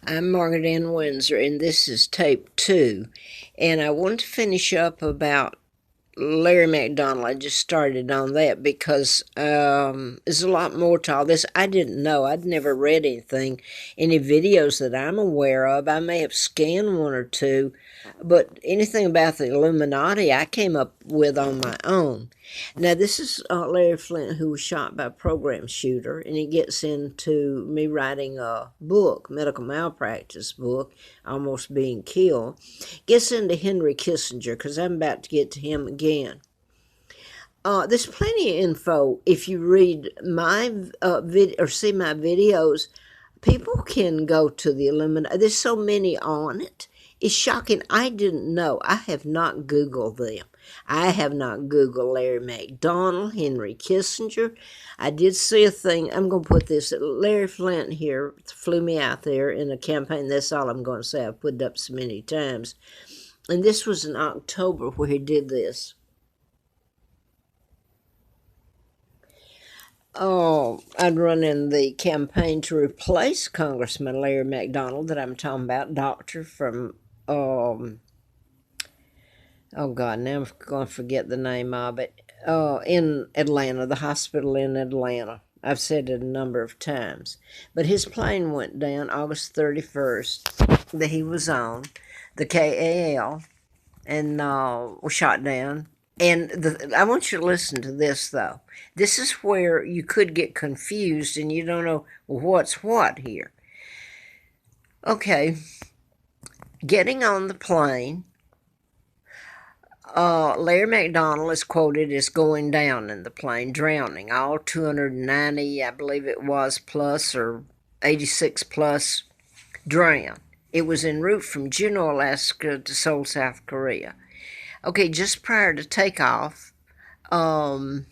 I'm Margaret Ann Windsor, and this is tape 2. And I want to finish up about Larry MacDonald. I just started on that because there's a lot more to all this. I didn't know. I'd never read any videos that I'm aware of. I may have scanned one or two, but anything about the Illuminati I came up with on my own. Now, this is Larry Flint, who was shot by a program shooter, and he gets into me writing a book, medical malpractice book, almost being killed. Gets into Henry Kissinger, because I'm about to get to him again. There's plenty of info if you read my or see my videos. People can go to the Illuminati. There's so many on it. It's shocking. I didn't know. I have not Googled them. I have not Googled Larry MacDonald, Henry Kissinger. I did see a thing. I'm going to put this. Larry Flint here flew me out there in a campaign. That's all I'm going to say. I've put it up so many times. And this was in October where he did this. Oh, I'd run in the campaign to replace Congressman Larry MacDonald that I'm talking about, doctor from, oh God, now I'm going to forget the name of it, in Atlanta, the hospital in Atlanta. I've said it a number of times. But his plane went down August 31st that he was on, the KAL, and was shot down. And I want you to listen to this, though. This is where you could get confused and you don't know what's what here. Okay, getting on the plane, Larry MacDonald is quoted as going down in the plane, drowning. All 290, I believe it was, plus or 86 plus, drowned. It was en route from Juneau, Alaska to Seoul, South Korea. Okay, just prior to takeoff, former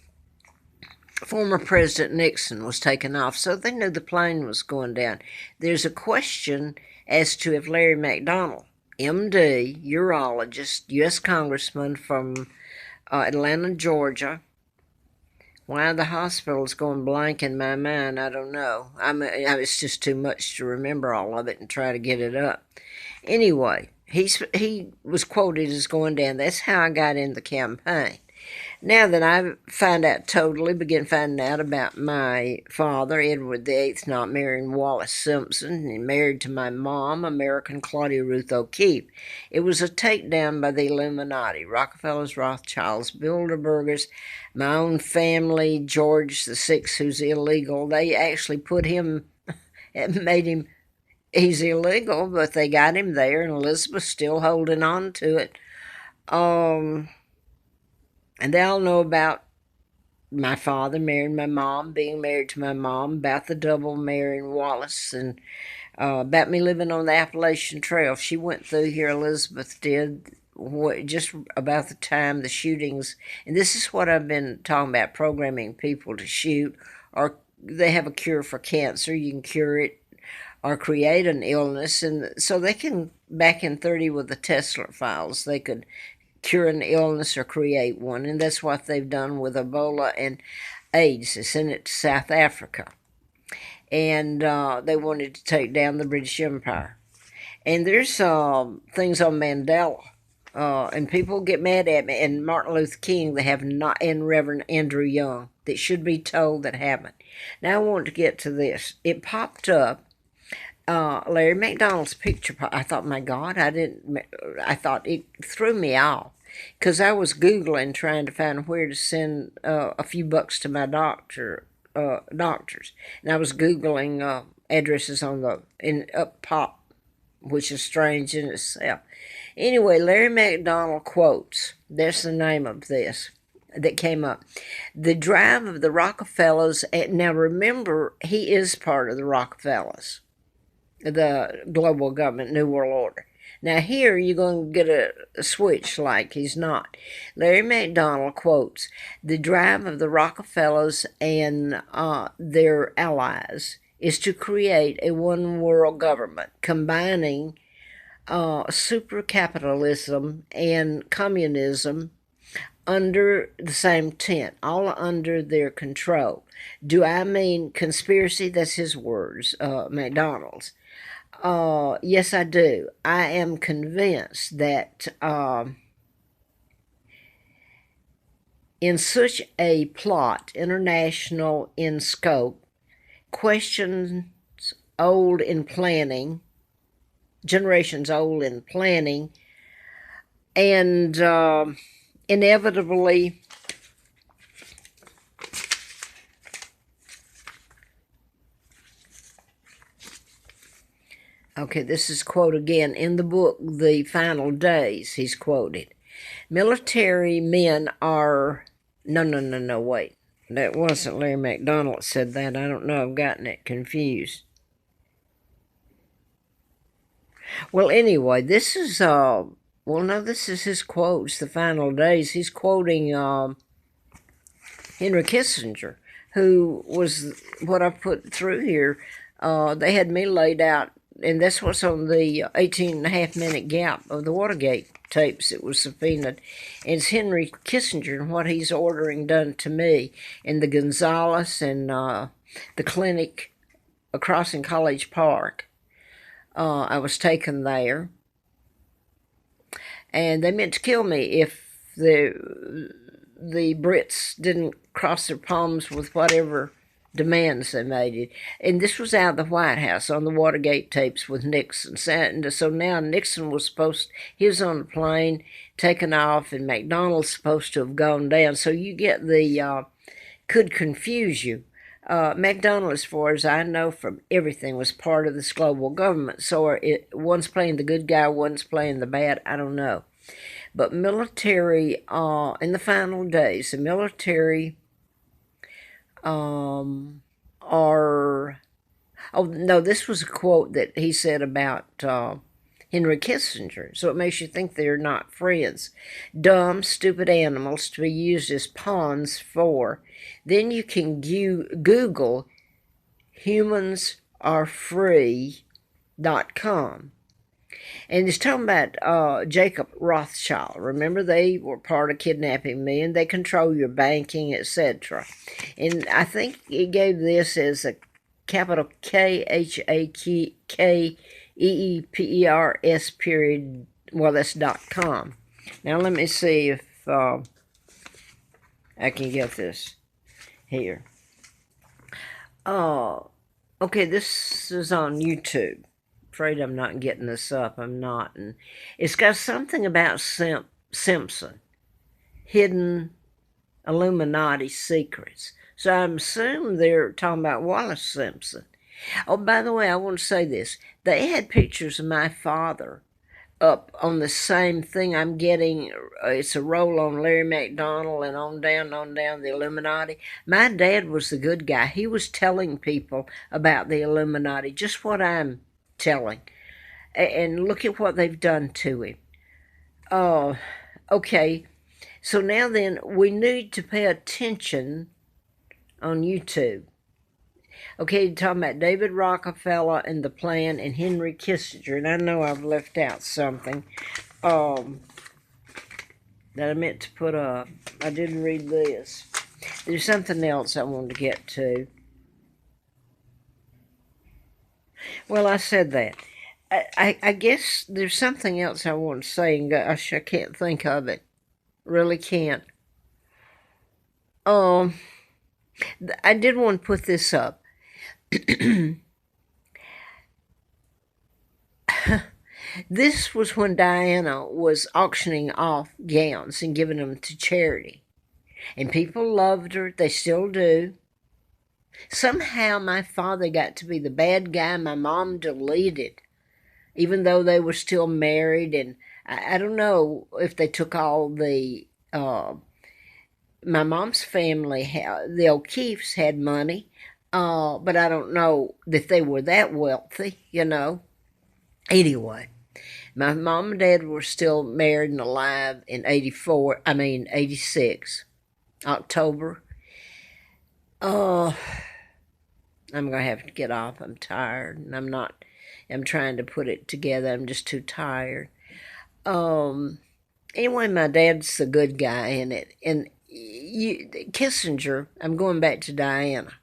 President Nixon was taken off, so they knew the plane was going down. There's a question as to if Larry MacDonald, MD, urologist, U.S. Congressman from Atlanta, Georgia. Why the hospital is going blank in my mind, I don't know. It's just too much to remember all of it and try to get it up. Anyway, he was quoted as going down. That's how I got in the campaign. Now that I begin finding out about my father, Edward VIII, not marrying Wallace Simpson, and married to my mom, American Claudia Ruth O'Keefe. It was a takedown by the Illuminati, Rockefellers, Rothschilds, Bilderbergers, my own family, George VI, who's illegal. They actually put him, made him, he's illegal, but they got him there, and Elizabeth's still holding on to it. And they all know about my father marrying my mom, being married to my mom, about the double marrying Wallace, and about me living on the Appalachian Trail. She went through here, Elizabeth did, just about the time the shootings. And this is what I've been talking about, programming people to shoot, or they have a cure for cancer. You can cure it or create an illness. And so they can, back in 30 with the Tesla files, they could cure an illness or create one, and that's what they've done with Ebola and AIDS. They sent it to South Africa, and they wanted to take down the British Empire. And there's things on Mandela, and people get mad at me, and Martin Luther King, they have not, and Reverend Andrew Young, that should be told that haven't. Now I want to get to this. It popped up, Larry MacDonald's picture. I thought, my God, I thought it threw me off because I was Googling trying to find where to send a few bucks to my doctors. And I was Googling addresses on up pop, which is strange in itself. Anyway, Larry MacDonald quotes, that's the name of this that came up. The drive of the Rockefellers, now remember, he is part of the Rockefellers, the global government, New World Order. Now here you're going to get a switch like he's not. Larry MacDonald quotes, the drive of the Rockefellers and their allies is to create a one world government combining super capitalism and communism under the same tent, all under their control. Do I mean conspiracy? That's his words, MacDonald's. Yes, I do. I am convinced that in such a plot, international in scope, questions old in planning, generations old in planning, and inevitably, okay, this is quote again in the book, The Final Days, he's quoted. Military men are, no, wait. That wasn't Larry MacDonald that said that. I don't know, I've gotten it confused. Well, anyway, this is, well, no, this is his quotes, The Final Days. He's quoting Henry Kissinger, who was what I put through here. They had me laid out, and that's what's on the 18.5 minute gap of the Watergate tapes that was subpoenaed. And it's Henry Kissinger and what he's ordering done to me in the Gonzales and the clinic across in College Park. I was taken there, and they meant to kill me if the Brits didn't cross their palms with whatever demands they made it. And this was out of the White House on the Watergate tapes with Nixon. So now Nixon was he was on the plane, taken off, and MacDonald's supposed to have gone down. So you get the, could confuse you. MacDonald, as far as I know from everything, was part of this global government. So one's playing the good guy, one's playing the bad, I don't know. But military, in the final days, the military are, oh no, this was a quote that he said about Henry Kissinger, so it makes you think they're not friends. Dumb, stupid animals to be used as pawns for. Then you can Google humansarefree.com. And he's talking about Jacob Rothschild. Remember, they were part of kidnapping me, and they control your banking, etc. And I think he gave this as a capital KHAKEEPERS period. Well, that's .com. Now let me see if I can get this here. Okay, this is on YouTube. Afraid I'm not getting this up. I'm not. And it's got something about Simpson, hidden Illuminati secrets. So I'm assuming they're talking about Wallace Simpson. Oh, by the way, I want to say this. They had pictures of my father up on the same thing I'm getting. It's a roll on Larry MacDonald and on down, the Illuminati. My dad was the good guy. He was telling people about the Illuminati, just what I'm telling. And look at what they've done to him. Okay, so now then, we need to pay attention on YouTube. Okay, you're talking about David Rockefeller and the plan and Henry Kissinger. And I know I've left out something that I meant to put up. I didn't read this. There's something else I wanted to get to. Well, I said that. I guess there's something else I want to say, and gosh, I can't think of it. Really can't. I did want to put this up. This was when Diana was auctioning off gowns and giving them to charity. And people loved her. They still do. Somehow my father got to be the bad guy my mom deleted, even though they were still married. And I don't know if they took all the... my mom's family, the O'Keeffes, had money. But I don't know that they were that wealthy, Anyway, my mom and dad were still married and alive in 86, October. I'm going to have to get off. I'm tired, and I'm trying to put it together. I'm just too tired. Anyway, my dad's the good guy in it. And Kissinger, I'm going back to Diana.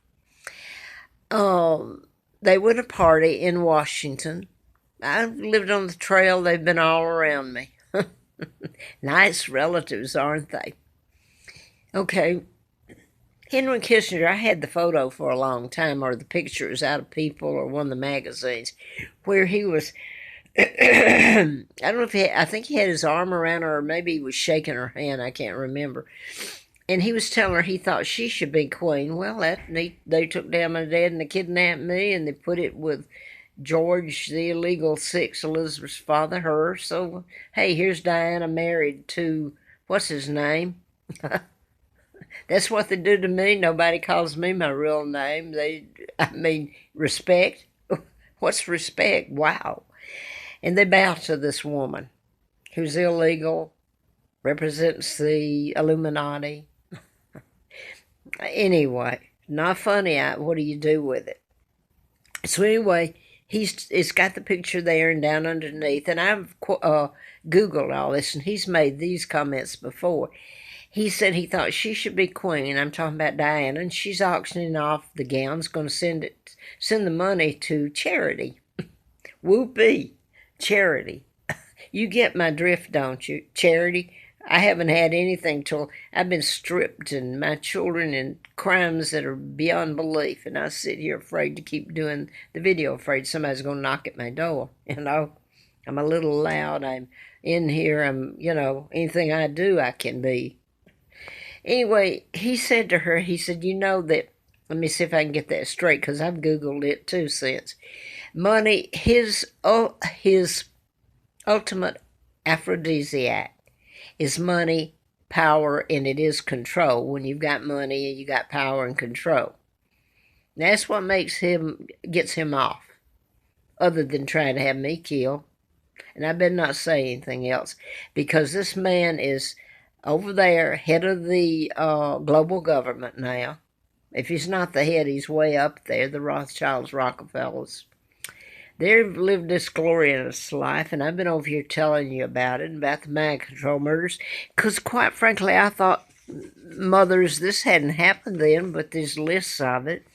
They were at a party in Washington, I've lived on the trail. They've been all around me. Nice relatives, aren't they? Okay, Henry Kissinger, I had the photo for a long time, or the pictures out of People or one of the magazines, where he was, I don't know if I think he had his arm around her, or maybe he was shaking her hand, I can't remember. And he was telling her he thought she should be queen. Well, they took down my dad and they kidnapped me, and they put it with George, the illegal six, Elizabeth's father, her. So, hey, here's Diana married to, what's his name? That's what they do to me. Nobody calls me my real name. I mean, respect. What's respect? Wow. And they bow to this woman who's illegal, represents the Illuminati. Anyway, not funny. What do you do with it? So anyway, it's got the picture there and down underneath, and I've Googled all this, and he's made these comments before. He said he thought she should be queen. I'm talking about Diana, and she's auctioning off the gowns, going to send the money to charity. Whoopee, charity. You get my drift, don't you? Charity. I haven't had anything till I've been stripped and my children in crimes that are beyond belief, and I sit here afraid to keep doing the video, afraid somebody's going to knock at my door. I'm a little loud. I'm in here. Anything I do, I can be. Anyway, he said to her, he said, you know that, let me see if I can get that straight, because I've Googled it too since. Money, his ultimate aphrodisiac is money, power, and it is control. When you've got money, you got power and control. That's what gets him off, other than trying to have me killed. And I better not say anything else, because this man is over there, head of the global government now. If he's not the head, he's way up there, the Rothschilds, Rockefellers. They've lived this glorious life, and I've been over here telling you about it, about the mind control murders, because quite frankly, I thought, mothers, this hadn't happened then, but there's lists of it.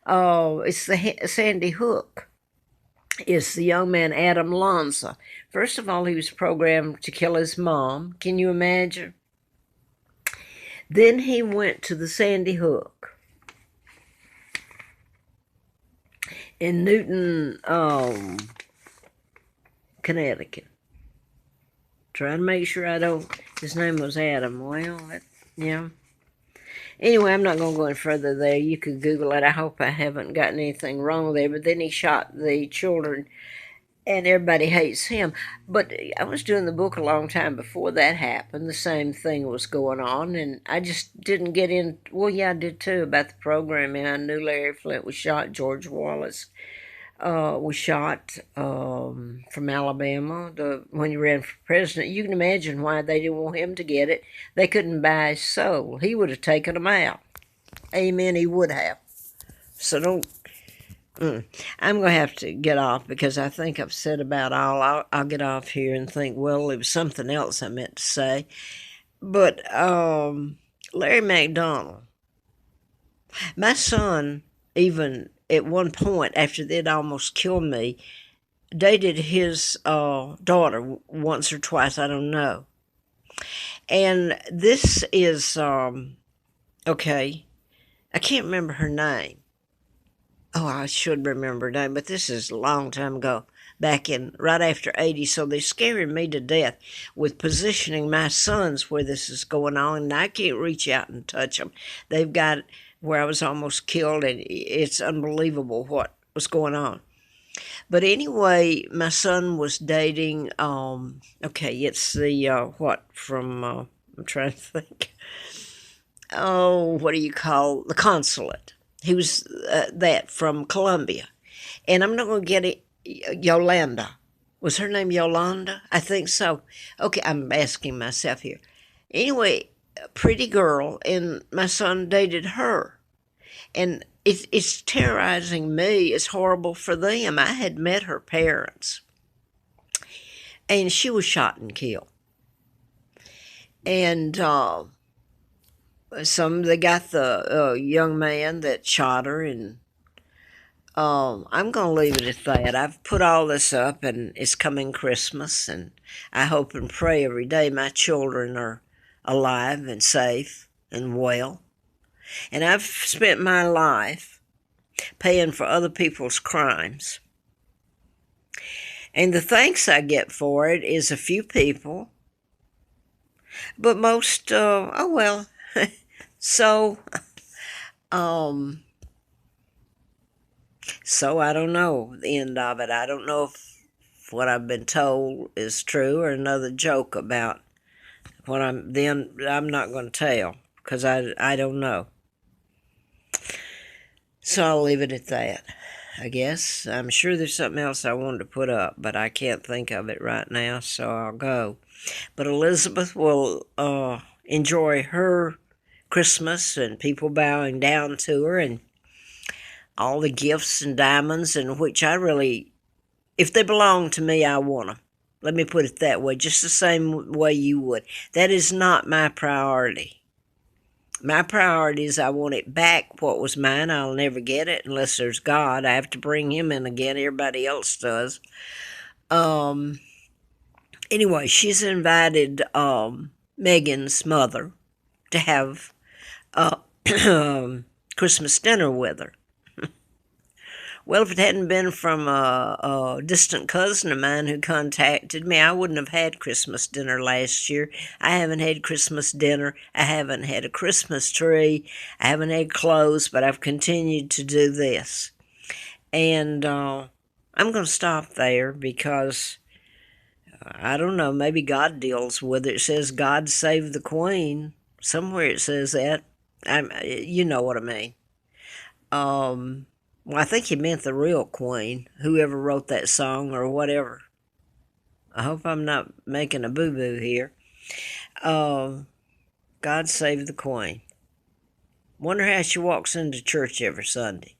It's the Sandy Hook. It's the young man Adam Lanza. First of all, he was programmed to kill his mom. Can you imagine? Then he went to the Sandy Hook in Newton, Connecticut. Trying to make sure I don't. His name was Adam. Well, yeah. Anyway, I'm not going to go any further there. You could Google it. I hope I haven't gotten anything wrong there. But then he shot the children, and everybody hates him. But I was doing the book a long time before that happened. The same thing was going on, and I just didn't get in. Well, yeah, I did too, about the programming. I knew Larry Flint was shot. George Wallace was shot from Alabama when he ran for president. You can imagine why they didn't want him to get it. They couldn't buy his soul. He would have taken them out. Amen, he would have. So don't. I'm going to have to get off, because I think I've said about all. I'll get off here and think, well, it was something else I meant to say. But Larry MacDonald, my son, even at one point, after they'd almost killed me, dated his daughter once or twice, I don't know. And this is, okay, I can't remember her name. Oh, I should remember her name, but this is a long time ago, back in right after 80, so they're scaring me to death with positioning my sons where this is going on, and I can't reach out and touch them. They've got where I was almost killed, and it's unbelievable what was going on. But anyway, my son was dating, it's the, I'm trying to think. Oh, what do you call, the consulate. He was that from Colombia. And I'm not going to get it, Yolanda. Was her name Yolanda? I think so. Okay, I'm asking myself here. Anyway, a pretty girl, and my son dated her. And it's terrorizing me. It's horrible for them. I had met her parents. And she was shot and killed. And they got the young man that shot her, and I'm going to leave it at that. I've put all this up, and it's coming Christmas, and I hope and pray every day my children are alive and safe and well. And I've spent my life paying for other people's crimes. And the thanks I get for it is a few people, but most, oh well. So, um, so I don't know the end of it. I don't know if what I've been told is true or another joke about what I'm not going to tell because I don't know. So I'll leave it at that, I guess. I'm sure there's something else I wanted to put up, but I can't think of it right now, so I'll go. But Elizabeth will enjoy her Christmas and people bowing down to her and all the gifts and diamonds, in which I really, if they belong to me, I want them. Let me put it that way, just the same way you would. That is not my priority. My priority is I want it back, what was mine. I'll never get it unless there's God. I have to bring him in again. Everybody else does. Anyway, she's invited Megan's mother to have Christmas dinner with her. Well, if it hadn't been from a distant cousin of mine who contacted me, I wouldn't have had Christmas dinner last year. I haven't had Christmas dinner. I haven't had a Christmas tree. I haven't had clothes, but I've continued to do this. And I'm going to stop there because, I don't know, maybe God deals with it. It says, God save the Queen. Somewhere it says that. You know what I mean. Well, I think he meant the real Queen, whoever wrote that song or whatever. I hope I'm not making a boo-boo here. God save the Queen. Wonder how she walks into church every Sunday.